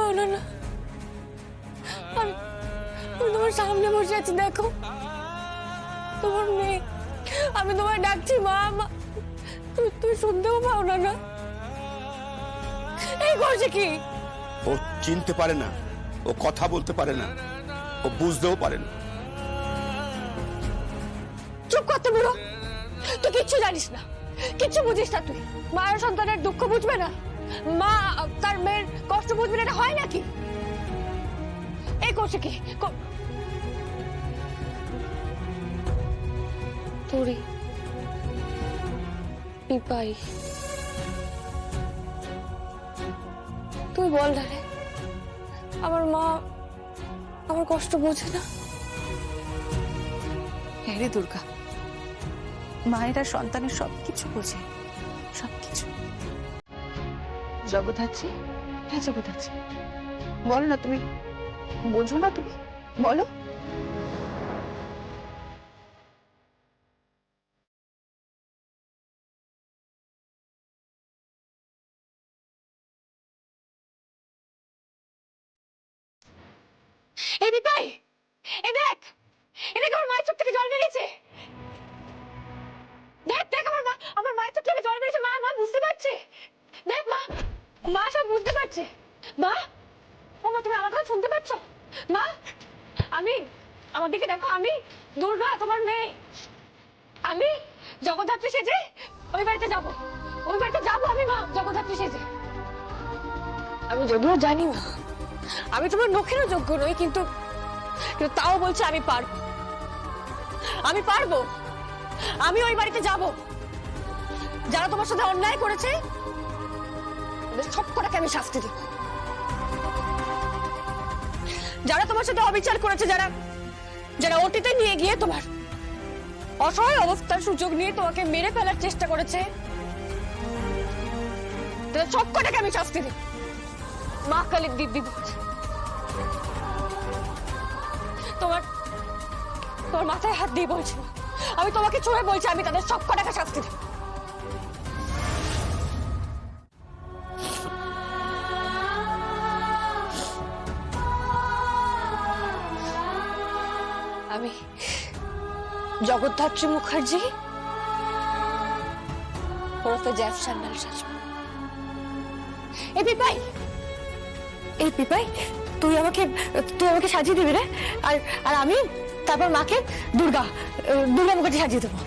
পাওনা না। আমি তোমার সামনে বসে আছি, দেখো তোমার মেয়ে, আমি তোমায় ডাকছি মা মা, তুমি শুনতেও পাও না না? এই করছে কি? ও চিনতে পারে না, ও কথা বলতে পারে না, ও বুঝতেও পারে না। চুপ করতে বুড়ো, তুই কিচ্ছু জানিস না, কিচ্ছু বুঝিস না। তুই মায়ের সন্তানের দুঃখ বুঝবে না, মা তার মেয়ের কষ্ট বুঝবে না, এটা হয় নাকি? এই করছে কি? তোরি পিপাই, তুই বল না রে, আমার মা আমার কষ্ট বোঝে না? হ্যাঁ রে দুর্গা, মায়েরা সন্তানের সবকিছু বোঝে, সবকিছু। জগদ্ধাত্রী, হ্যাঁ জগদ্ধাত্রী, বলো না, তুমি বোঝো না? তুমি বলো। এই পিপাই, এই দেখ, এই দেখ, আমার মায়ের চোখ থেকে জল বেরিয়েছে। দেখ দেখ, আমার মায়ের চোখ থেকে জল বেরিয়েছে। মা মা বুঝতে পারছে, দেখ মা, মা সব বুঝতে পারছে। মা, ও মা, তুমি আমার কথা শুনতে পাচ্ছ? মা, আমি, আমার দিকে দেখো, আমি দুর্গা, তোমার মেয়ে। আমি জগদ্ধাত্রী সেজে ওই বাড়িতে যাবো, ওই বাড়িতে যাবো আমি মা, জগদ্ধাত্রী সেজে। আমি যদিও জানি মা, আমি তোমার নখেরও যোগ্য নই, কিন্তু তাও বলছে আমি পারবো, আমি পারবো। আমি ওই বাড়িতে যাব, যারা তোমার সাথে অন্যায় করেছে সব কটাকে আমি শাস্তি দেব। যারা তোমার সাথে অবিচার করেছে, যারা যারা অতীতে নিয়ে গিয়ে তোমার অসহায় অবস্থার সুযোগ নিয়ে তোমাকে মেরে ফেলার চেষ্টা করেছে, সব কটাকে আমি শাস্তি দেব। মা কালীর দিব্যি বলছে, তোমার তোমার মাথায় হাত দিয়ে বলছি, আমি তোমাকে ছুঁয়ে বলছি, আমি তাদের সব কটাকে শাস্তি দেব। আমি জগদ্ধাত্রী মুখার্জি ওরফে জ্যাফ সান্যাল সাজবো। এই পিপাই, এই পিপাই, তুই আমাকে সাজিয়ে দিবি রে, আর আমি তারপর মাকে দুর্গা মুখার্জি সাজিয়ে দেবো।